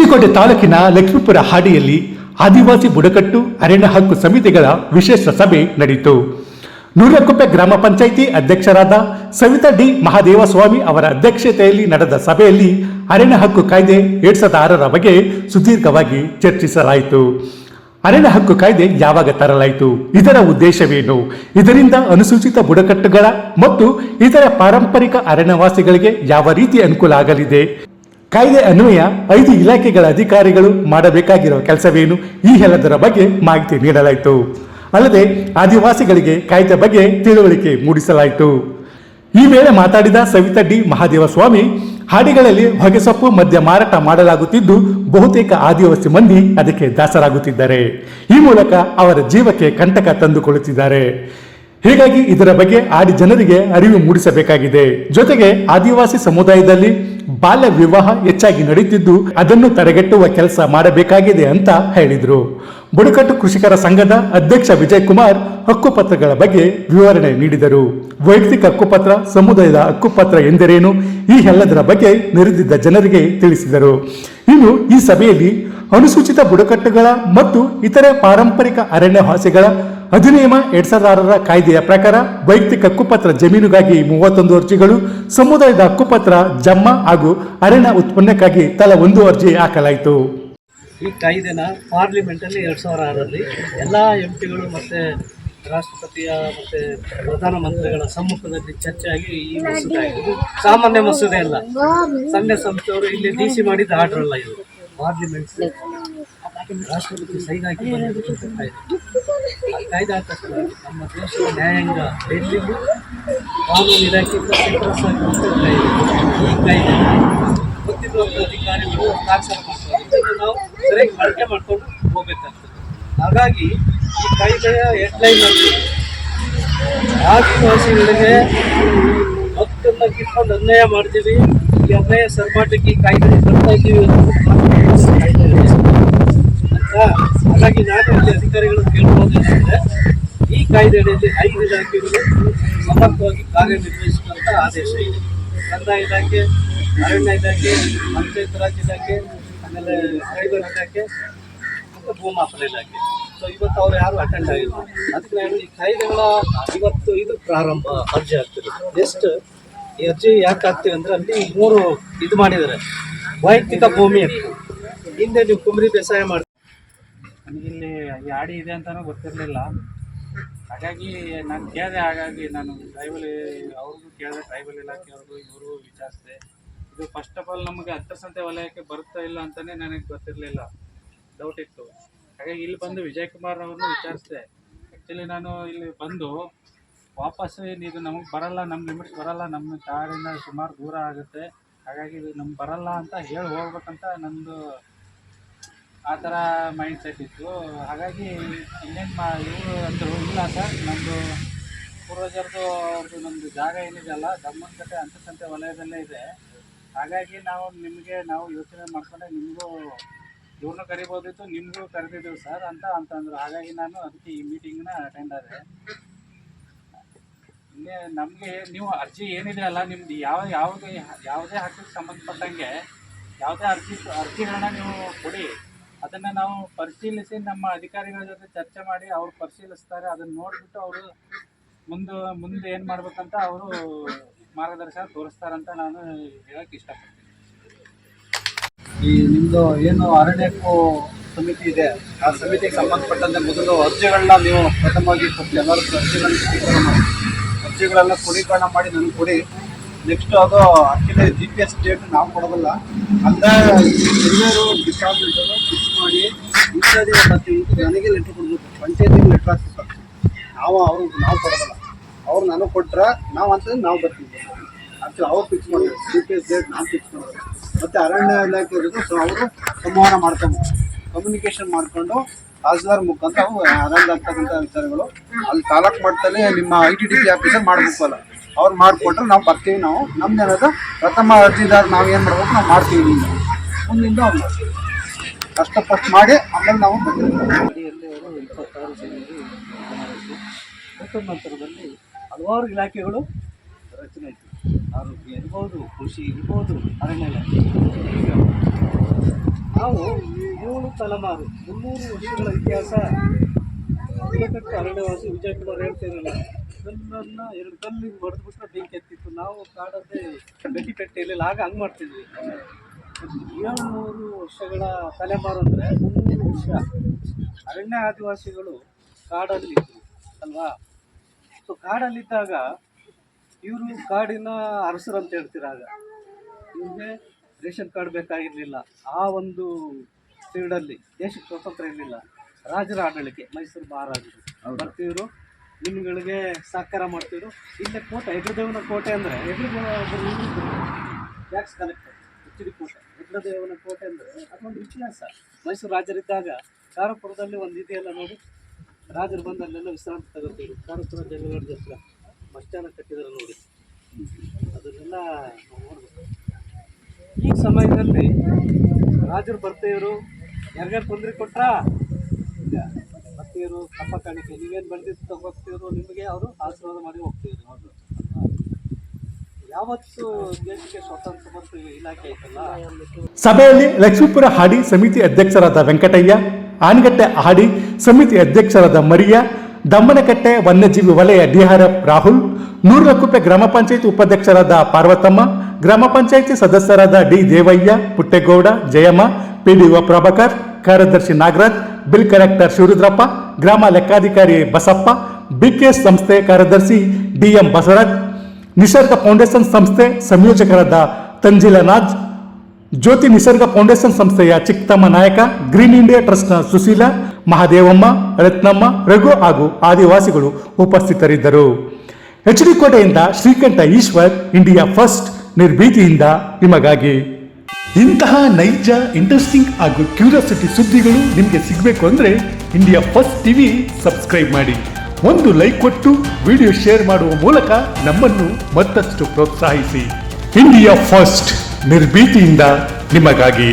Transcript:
ಹೊಸಕೋಟೆ ತಾಲೂಕಿನ ಲಕ್ಷ್ಮೀಪುರ ಹಾಡಿಯಲ್ಲಿ ಆದಿವಾಸಿ ಬುಡಕಟ್ಟು ಅರಣ್ಯ ಹಕ್ಕು ಸಮಿತಿಗಳ ವಿಶೇಷ ಸಭೆ ನಡೆಯಿತು. ನೂರಕುಪ್ಪೆ ಗ್ರಾಮ ಪಂಚಾಯಿತಿ ಅಧ್ಯಕ್ಷರಾದ ಸವಿತಾ ಡಿ ಮಹಾದೇವಸ್ವಾಮಿ ಅವರ ಅಧ್ಯಕ್ಷತೆಯಲ್ಲಿ ನಡೆದ ಸಭೆಯಲ್ಲಿ ಅರಣ್ಯ ಹಕ್ಕು ಕಾಯ್ದೆ 2006ರ ಬಗ್ಗೆ ಸುದೀರ್ಘವಾಗಿ ಚರ್ಚಿಸಲಾಯಿತು. ಅರಣ್ಯ ಹಕ್ಕು ಕಾಯ್ದೆ ಯಾವಾಗ ತರಲಾಯಿತು, ಇದರ ಉದ್ದೇಶವೇನು, ಇದರಿಂದ ಅನುಸೂಚಿತ ಬುಡಕಟ್ಟುಗಳ ಮತ್ತು ಇತರ ಪಾರಂಪರಿಕ ಅರಣ್ಯವಾಸಿಗಳಿಗೆ ಯಾವ ರೀತಿ ಅನುಕೂಲ ಆಗಲಿದೆ, ಕಾಯ್ದೆ ಅನ್ವಯ 5 ಇಲಾಖೆಗಳ ಅಧಿಕಾರಿಗಳು ಮಾಡಬೇಕಾಗಿರುವ ಕೆಲಸವೇನು, ಈ ಎಲ್ಲದರ ಬಗ್ಗೆ ಮಾಹಿತಿ ನೀಡಲಾಯಿತು. ಅಲ್ಲದೆ ಆದಿವಾಸಿಗಳಿಗೆ ಕಾಯ್ದೆ ಬಗ್ಗೆ ತಿಳುವಳಿಕೆ ಮೂಡಿಸಲಾಯಿತು. ಈ ವೇಳೆ ಮಾತಾಡಿದ ಸವಿತಾ ಡಿ ಮಹಾದೇವಸ್ವಾಮಿ, ಹಾಡಿಗಳಲ್ಲಿ ಹೊಗೆಸೊಪ್ಪು ಮದ್ಯ ಮಾರಾಟ ಮಾಡಲಾಗುತ್ತಿದ್ದು ಬಹುತೇಕ ಆದಿವಾಸಿ ಮಂದಿ ಅದಕ್ಕೆ ದಾಸರಾಗುತ್ತಿದ್ದಾರೆ. ಈ ಮೂಲಕ ಅವರ ಜೀವಕ್ಕೆ ಕಂಟಕ ತಂದುಕೊಳ್ಳುತ್ತಿದ್ದಾರೆ. ಹೀಗಾಗಿ ಇದರ ಬಗ್ಗೆ ಆಡಿ ಜನರಿಗೆ ಅರಿವು ಮೂಡಿಸಬೇಕಾಗಿದೆ. ಜೊತೆಗೆ ಆದಿವಾಸಿ ಸಮುದಾಯದಲ್ಲಿ ಬಾಲ್ಯ ವಿವಾಹ ಹೆಚ್ಚಾಗಿ ನಡೆಯುತ್ತಿದ್ದು ಅದನ್ನು ತಡೆಗಟ್ಟುವ ಕೆಲಸ ಮಾಡಬೇಕಾಗಿದೆ ಅಂತ ಹೇಳಿದರು. ಬುಡಕಟ್ಟು ಕೃಷಿಕರ ಸಂಘದ ಅಧ್ಯಕ್ಷ ವಿಜಯ್ ಕುಮಾರ್ ಹಕ್ಕುಪತ್ರಗಳ ಬಗ್ಗೆ ವಿವರಣೆ ನೀಡಿದರು. ವೈಯಕ್ತಿಕ ಹಕ್ಕುಪತ್ರ, ಸಮುದಾಯದ ಹಕ್ಕುಪತ್ರ ಎಂದರೇನು, ಈ ಎಲ್ಲದರ ಬಗ್ಗೆ ನೆರೆದಿದ್ದ ಜನರಿಗೆ ತಿಳಿಸಿದರು. ಇನ್ನು ಈ ಸಭೆಯಲ್ಲಿ ಅನುಸೂಚಿತ ಬುಡಕಟ್ಟುಗಳ ಮತ್ತು ಇತರೆ ಪಾರಂಪರಿಕ ಅರಣ್ಯವಾಸಿಗಳ ಅಧಿನಿಯಮ 2006ರ ಕಾಯ್ದೆಯ ಪ್ರಕಾರ ವೈಯಕ್ತಿಕ ಹಕ್ಕುಪತ್ರ ಜಮೀನುಗಾಗಿ 31 ಅರ್ಜಿಗಳು, ಸಮುದಾಯದ ಹಕ್ಕುಪತ್ರ ಜಮ್ಮ ಹಾಗೂ ಅರಣ್ಯ ಉತ್ಪನ್ನಕ್ಕಾಗಿ ತಲಾ 1 ಅರ್ಜಿ ಹಾಕಲಾಯಿತು. ಈ ಕಾಯ್ದೆನ ಪಾರ್ಲಿಮೆಂಟಲ್ಲಿ 2006ರಲ್ಲಿ ಎಲ್ಲ ಎಂಪಿಗಳು ಮತ್ತು ರಾಷ್ಟ್ರಪತಿಯ ಮತ್ತು ಪ್ರಧಾನಮಂತ್ರಿಗಳ ಸಮ್ಮುಖದಲ್ಲಿ ಚರ್ಚೆಯಾಗಿ ಈ ಮಸೂದೆ ಆಗಿದೆ. ಸಾಮಾನ್ಯ ಮಸೂದೆ ಅಲ್ಲ, ಸಂಘ ಸಂಸ್ಥೆಯವರು ಇಲ್ಲಿ DC ಮಾಡಿದ ಆರ್ಡರ್ ಅಲ್ಲ, ಇದು ಪಾರ್ಲಿಮೆಂಟ್ ರಾಷ್ಟ್ರಪತಿ ಸೈನ್ ಹಾಕಿ ಬಂದಿದ್ದು ಕಾಯ್ದೆ ಆದ ತಕ್ಷಣ ನಮ್ಮ ದೇಶದ ನ್ಯಾಯಾಂಗ ಡೆಲ್ಲಿಗೂ ಕಾನೂನು ಇಲಾಖೆಯಿಂದ ಸಿಟ್ರಸ್ ಆಗಿ ಈ ಕಾಯ್ದೆ ಗೊತ್ತಿರುವಂಥ ಅಧಿಕಾರಿಗಳು ಹಸ್ತಾಕ್ಷರ ಮಾಡ್ತಾರೆ. ಇದನ್ನು ನಾವು ಸರಿಯಾಗಿ ಬಳಕೆ ಮಾಡ್ಕೊಂಡು ಹೋಗ್ಬೇಕಾಗ್ತದೆ. ಹಾಗಾಗಿ ಈ ಕಾಯ್ದೆಯ ಹೆಡ್ಲೈನಲ್ಲಿ ಆದಿವಾಸಿಗಳಿಗೆ ಹಕ್ಕನ್ನು ಕಿತ್ಕೊಂಡು ಅನ್ಯಾಯ ಮಾಡ್ತೀವಿ, ಈ ಅನ್ಯಾಯ ಸರಿಮಾಡಲಿಕ್ಕೆ ಈ ಕಾಯ್ದೆ ತರ್ತಾ ಇದ್ದೀವಿ ಅಂತ. ಹಾಗಾಗಿ ನಾನು ಇಲ್ಲಿ ಅಧಿಕಾರಿಗಳನ್ನು ಕೇಳ್ಬೋದೇನೆಂದರೆ, ಈ ಕಾಯ್ದೆಯಲ್ಲಿ 5 ಇಲಾಖೆಗಳು ಸಮರ್ಥವಾಗಿ ಕಾರ್ಯನಿರ್ವಹಿಸುವಂಥ ಆದೇಶ ಇದೆ. ಕಂದಾಯ ಇಲಾಖೆ, ಅರಣ್ಯ ಇಲಾಖೆ, ಪಂಚಾಯತ್ ರಾಜ್ ಇಲಾಖೆ, ಆಮೇಲೆ ಸೈಬರ್ ಇಲಾಖೆ ಮತ್ತು ಭೂಮಾಪನ ಇಲಾಖೆ. ಸೊ ಇವತ್ತು ಅವ್ರು ಯಾರು ಅಟೆಂಡ್ ಆಗಿಲ್ಲ. ಅದಕ್ಕೆ ನಾನು ಈ ಕಾಯ್ದೆಗಳ ಇವತ್ತು ಇದು ಪ್ರಾರಂಭ ಅರ್ಜಿ ಆಗ್ತದೆ. ಜಸ್ಟ್ ಈ ಅರ್ಜಿ ಯಾಕೆ ಆಗ್ತೀವಿ ಅಂದರೆ, ಅಲ್ಲಿ 3 ಇದು ಮಾಡಿದ್ದಾರೆ. ವೈಯಕ್ತಿಕ ಭೂಮಿ ಹಿಂದೆ ನೀವು ಕುಂಬರಿ ಬೇಸಾಯ ಮಾಡಿ, ನನಗಿಲ್ಲಿ ಈ ಹಾಡಿ ಇದೆ ಅಂತಲೂ ಗೊತ್ತಿರಲಿಲ್ಲ. ಹಾಗಾಗಿ ನಾನು ಕೇಳಿದೆ. ಹಾಗಾಗಿ ನಾನು ಟ್ರೈಬಲ್ ಅವ್ರಿಗೂ ಕೇಳಿದೆ, ಟ್ರೈಬಲ್ ಇಲಾಖೆಯವ್ರಿಗೂ ಇವರು ವಿಚಾರಿಸಿದೆ. ಇದು ಫಸ್ಟ್ ಆಫ್ ಆಲ್ ನಮಗೆ ಅಂತರ್ಸಂತೆ ವಲಯಕ್ಕೆ ಬರುತ್ತಾ ಇಲ್ಲ ಅಂತಲೇ ನನಗೆ ಗೊತ್ತಿರಲಿಲ್ಲ, ಡೌಟ್ ಇತ್ತು. ಹಾಗಾಗಿ ಇಲ್ಲಿ ಬಂದು ವಿಜಯ್ ಕುಮಾರ್ ಅವ್ರನ್ನೂ ವಿಚಾರಿಸಿದೆ. ಆ್ಯಕ್ಚುಲಿ ನಾನು ಇಲ್ಲಿ ಬಂದು ವಾಪಸ್ ಇದು ನಮಗೆ ಬರಲ್ಲ, ನಮ್ಮ ಲಿಮಿಟ್ಸ್ ಬರಲ್ಲ, ನಮ್ಮ ಕಾಡಿಂದ ಸುಮಾರು ದೂರ ಆಗುತ್ತೆ, ಹಾಗಾಗಿ ಇದು ನಮ್ಗೆ ಬರಲ್ಲ ಅಂತ ಹೇಳಿ ಹೋಗ್ಬೇಕಂತ ನಂದು ಆ ಥರ ಮೈಂಡ್ ಸೆಟ್ ಇತ್ತು. ಹಾಗಾಗಿ ಇನ್ನೇನು ಇವರು ಅಂದರು, ಇಲ್ಲ ಸರ್, ನಮ್ಮದು ಪೂರ್ವಜರದು ಅವ್ರದ್ದು ನಮ್ಮದು ಜಾಗ ಏನಿದೆಯಲ್ಲ ದಮ್ಮನಕಟ್ಟೆ ಅಂತರ್ಸಂತೆ ವಲಯದಲ್ಲೇ ಇದೆ. ಹಾಗಾಗಿ ನಾವು ಯೋಚನೆ ಮಾಡ್ಕೊಂಡೆ ನಿಮಗೂ ಇವ್ರನ್ನೂ ಕರಿಬೋದಿತ್ತು, ನಿಮಗೂ ಕರೆದಿದ್ದೀವಿ ಸರ್ ಅಂತಂದರು. ಹಾಗಾಗಿ ನಾನು ಅದಕ್ಕೆ ಈ ಮೀಟಿಂಗ್ನ ಅಟೆಂಡ್ ಆದೆ. ಇನ್ನೇ ನಮಗೆ ನೀವು ಅರ್ಜಿ ಏನಿದೆ ಅಲ್ಲ, ನಿಮ್ದು ಯಾವುದೇ ಹಕ್ಕಿಗೆ ಸಂಬಂಧಪಟ್ಟಂಗೆ ಯಾವುದೇ ಅರ್ಜಿಗಳನ್ನ ನೀವು ಕೊಡಿ. ಅದನ್ನು ನಾವು ಪರಿಶೀಲಿಸಿ ನಮ್ಮ ಅಧಿಕಾರಿಗಳ ಜೊತೆ ಚರ್ಚೆ ಮಾಡಿ ಅವ್ರು ಪರಿಶೀಲಿಸ್ತಾರೆ. ಅದನ್ನು ನೋಡಿಬಿಟ್ಟು ಅವರು ಮುಂದೆ ಏನು ಮಾಡ್ಬೇಕಂತ ಅವರು ಮಾರ್ಗದರ್ಶನ ತೋರಿಸ್ತಾರಂತ ನಾನು ಹೇಳಕ್ಕೆ ಇಷ್ಟಪಡ್ತೀನಿ. ಈ ನಿಮ್ಮದು ಏನು ಅರಣ್ಯಕ್ಕೂ ಸಮಿತಿ ಇದೆ, ಆ ಸಮಿತಿಗೆ ಸಂಬಂಧಪಟ್ಟಂತೆ ಮೊದಲು ಅರ್ಜಿಗಳನ್ನ ನೀವು ಪ್ರಥಮವಾಗಿ ಕೊಟ್ಟು ಎಲ್ಲರೂ ಅರ್ಜಿಗಳೆಲ್ಲ ಕ್ರೋಢೀಕರಣ ಮಾಡಿ ನನಗೆ ಕೊಡಿ. ನೆಕ್ಸ್ಟ್ ಅದು ಆ್ಯಕ್ಚುಲಿ GPS ಡೇಟ್ ನಾವು ಕೊಡೋದಲ್ಲ, ಅಲ್ಲೇ ಎಲ್ಲರೂ ಡಿಪಾರ್ಟ್ಮೆಂಟರು ಫಿಕ್ಸ್ ಮಾಡಿ ಇಂಥದ್ದು ಮತ್ತು ನನಗೆ ಲೆಟ್ರ್ ಕೊಡಬೇಕು, ಪಂಚಾಯತಿಗೆ ಲೆಟ್ರ್ ಹಾಕ್ಬೇಕು. ನಾವು ಕೊಡೋದಲ್ಲ, ಅವ್ರು ನನಗೆ ಕೊಟ್ಟರೆ ನಾವು ಅಂತಂದ್ರೆ ನಾವು ಬರ್ತೀವಿ. ಆ್ಯಕ್ಚುಲಿ ಅವ್ರು ಫಿಕ್ಸ್ ಮಾಡೋದು, GPS ಡೇಟ್ ನಾನು ಫಿಕ್ಸ್ ಮಾಡೋದು. ಮತ್ತು ಅರಣ್ಯ ಇಲಾಖೆ ಇರೋದು, ಸೊ ಅವರು ಸಂವಹನ ಮಾಡ್ಕೊಬೇಕು, ಕಮ್ಯುನಿಕೇಷನ್ ಮಾಡಿಕೊಂಡು ತಹಸೀಲ್ದಾರ್ ಮುಖಾಂತರ ಅವು ಅರಣ್ಯ ಆಗ್ತಕ್ಕಂಥ ವಿಚಾರಗಳು ಅಲ್ಲಿ ತಾಲೂಕು ಮಟ್ಟದಲ್ಲಿ ನಿಮ್ಮ ITDP ಆಫೀಸರ್ ಮಾಡಬೇಕು ಅಲ್ಲ, ಅವ್ರು ಮಾಡಿಕೊಟ್ರೆ ನಾವು ಬರ್ತೀವಿ. ನಾವು ನಮ್ದೇನದ ಪ್ರಥಮ ಅರ್ಜಿದಾರ ನಾವು ಏನು ಮಾಡ್ಬೇಕು ನಾವು ಮಾಡ್ತೀವಿ. ಮುಂದಿಂದ ಅವ್ರು ಮಾಡ್ತೀವಿ, ಕಷ್ಟಪಟ್ಟು ಮಾಡಿ ಆಮೇಲೆ ನಾವು ಬರ್ತೀವಿ. ಅಡಿಯಲ್ಲಿ ಅವರು 26 ಜನರು ನಂತರದಲ್ಲಿ ಹಲವಾರು ಇಲಾಖೆಗಳು ರಚನೆ ಆಯಿತು. ಆರೋಗ್ಯ ಇರ್ಬೋದು, ಕೃಷಿ ಇರ್ಬೋದು, ಅರಣ್ಯ ಇಲಾಖೆ. ನಾವು 7 ತಲೆಮಾರು 300 ವರ್ಷಗಳ ಇತಿಹಾಸ ಬುಡಕಟ್ಟು ಅರಣ್ಯವಾಸಿ ವಿಜಯಕುಮಾರ್ ಹೇಳ್ತಿರಲಿಲ್ಲ. ಕಲ್ಲನ್ನು 2 ಕಲ್ಲಿಗೆ ಹೊಡೆದ್ಬಿಟ್ರೆ ಬೆಂಕಿ ಎತ್ತಿತ್ತು. ನಾವು ಕಾಡಲ್ಲಿ ಗಟ್ಟಿಪೆಟ್ಟೆ ಇರಲಿಲ್ಲ, ಆಗ ಹಂಗೆ ಮಾಡ್ತಿದ್ವಿ. 700 ವರ್ಷಗಳ ತಲೆಮಾರು ಅಂದರೆ 300 ವರ್ಷ ಅರಣ್ಯ ಆದಿವಾಸಿಗಳು ಕಾಡಲ್ಲಿದ್ದರು ಅಲ್ವಾ. ಸೊ ಕಾಡಲ್ಲಿದ್ದಾಗ ಇವರು ಕಾಡಿನ ಅರಸರು ಅಂತ ಹೇಳ್ತಿರಾಗ ಇವ್ರಿಗೆ ರೇಷನ್ ಕಾರ್ಡ್ ಬೇಕಾಗಿರಲಿಲ್ಲ. ಆ ಒಂದು ಪೀರಿಯಡಲ್ಲಿ ದೇಶಕ್ಕೆ ಸ್ವತಂತ್ರ ಇರಲಿಲ್ಲ. ರಾಜರ ಆಡಳಿಕೆ, ಮೈಸೂರು ಮಹಾರಾಜರು ಬರ್ತಿದ್ರು, ನಿಮ್ಗಳಿಗೆ ಸಾಕಾರ ಮಾಡ್ತಿದ್ರು. ಇಲ್ಲೇ ಕೋಟೆ, ಹೆಗ್ರದೇವನ ಕೋಟೆ ಅಂದರೆ ಟ್ಯಾಕ್ಸ್ ಕಲೆಕ್ಟರ್, ಎಚ್.ಡಿ. ಕೋಟೆ, ಹೆಗ್ರದೇವನ ಕೋಟೆ ಅಂದರೆ ಅದೊಂದು ಇತಿಹಾಸ. ಮೈಸೂರು ರಾಜರಿದ್ದಾಗ ಕಾರಪುರದಲ್ಲಿ ಒಂದು ಇದೆಯಲ್ಲ ನೋಡಿ, ರಾಜರು ಬಂದು ಅಲ್ಲೆಲ್ಲ ವಿಶ್ರಾಂತಿ ತಗೋತಿದ್ರು. ಕಾರಪುರ ಜಂಗಲ್ ಹತ್ರ ಬಸ್ ಸ್ಟ್ಯಾಂಡ್ ಕಟ್ಟಿದ್ದಾರೆ ನೋಡಿ, ಅದನ್ನೆಲ್ಲ ನಾವು ನೋಡ್ಬೇಕು. ಈ ಸಮಯದಲ್ಲಿ ರಾಜರು ಬರ್ತಿದ್ರು, ಯಾರ್ಯಾರು ತೊಂದರೆ ಕೊಟ್ರಾ ಈಗ ಬರ್ತಿದ್ರು, ಕಪ್ಪ ಕಾಣಿಕೆ ನೀವೇನು ಬೆಳೆದಿದ್ದು ತಗೋಗ್ತಿದ್ರು, ನಿಮಗೆ ಅವರು ಆಶೀರ್ವಾದ ಮಾಡಿ ಹೋಗ್ತಿದ್ರು. ಹೌದು, ಯಾವತ್ತು ದೇಶಕ್ಕೆ ಸ್ವಾತಂತ್ರ್ಯ ಮತ್ತು ಇಲಾಖೆ ಐತಲ್ಲ. ಸಭೆಯಲ್ಲಿ ಲಕ್ಷ್ಮೀಪುರ ಹಾಡಿ ಸಮಿತಿ ಅಧ್ಯಕ್ಷರಾದ ವೆಂಕಟಯ್ಯ, ಆನಗಟ್ಟೆ ಹಾಡಿ ಸಮಿತಿ ಅಧ್ಯಕ್ಷರಾದ ಮರಿಯ, ದಮ್ಮನಕಟ್ಟೆ ವನ್ಯಜೀವಿ ವಲಯ ಡಿಆರ್ಎಫ್ ರಾಹುಲ್, ನೂರಲಕುಪ್ಪೆ ಗ್ರಾಮ ಪಂಚಾಯಿತಿ ಉಪಾಧ್ಯಕ್ಷರಾದ ಪಾರ್ವತಮ್ಮ, ಗ್ರಾಮ ಪಂಚಾಯಿತಿ ಸದಸ್ಯರಾದ ಡಿ ದೇವಯ್ಯ, ಪುಟ್ಟೇಗೌಡ, ಜಯಮ್ಮ, ಪಿಡಿಒ ಪ್ರಭಾಕರ್, ಕಾರ್ಯದರ್ಶಿ ನಾಗರಾಜ್, ಬಿಲ್ ಕಲೆಕ್ಟರ್ ಶಿವರುದ್ರಪ್ಪ, ಗ್ರಾಮ ಲೆಕ್ಕಾಧಿಕಾರಿ ಬಸಪ್ಪ, ಬಿಕೆಎಸ್ ಸಂಸ್ಥೆ ಕಾರ್ಯದರ್ಶಿ ಡಿಎಂ ಬಸವರಾಜ್, ನಿಸರ್ಗ ಫೌಂಡೇಶನ್ ಸಂಸ್ಥೆ ಸಂಯೋಜಕರಾದ ತಂಜಿಲನಾಜ್, ಜ್ಯೋತಿ ನಿಸರ್ಗ ಫೌಂಡೇಶನ್ ಸಂಸ್ಥೆಯ ಚಿಕ್ಕತಮ್ಮ ನಾಯಕ, ಗ್ರೀನ್ ಇಂಡಿಯಾ ಟ್ರಸ್ಟ್ನ ಸುಶೀಲಾ, ಮಹಾದೇವಮ್ಮ, ರತ್ನಮ್ಮ, ರಘು ಹಾಗೂ ಆದಿವಾಸಿಗಳು ಉಪಸ್ಥಿತರಿದ್ದರು. ಎಚ್.ಡಿ. ಕೋಟೆಯಿಂದ ಶ್ರೀಕಂಠ ಈಶ್ವರ್, ಇಂಡಿಯಾ ಫಸ್ಟ್, ನಿರ್ಭೀತಿಯಿಂದ ನಿಮಗಾಗಿ. ಇಂತಹ ನೈಜ, ಇಂಟ್ರೆಸ್ಟಿಂಗ್ ಹಾಗೂ ಕ್ಯೂರಿಯಾಸಿಟಿ ಸುದ್ದಿಗಳು ನಿಮಗೆ ಸಿಗಬೇಕು ಅಂದರೆ ಇಂಡಿಯಾ ಫಸ್ಟ್ ಟಿವಿ ಸಬ್ಸ್ಕ್ರೈಬ್ ಮಾಡಿ. ಒಂದು ಲೈಕ್ ಕೊಟ್ಟು ವಿಡಿಯೋ ಶೇರ್ ಮಾಡುವ ಮೂಲಕ ನಮ್ಮನ್ನು ಮತ್ತಷ್ಟು ಪ್ರೋತ್ಸಾಹಿಸಿ. ಇಂಡಿಯಾ ಫಸ್ಟ್, ನಿರ್ಭೀತಿಯಿಂದ ನಿಮಗಾಗಿ.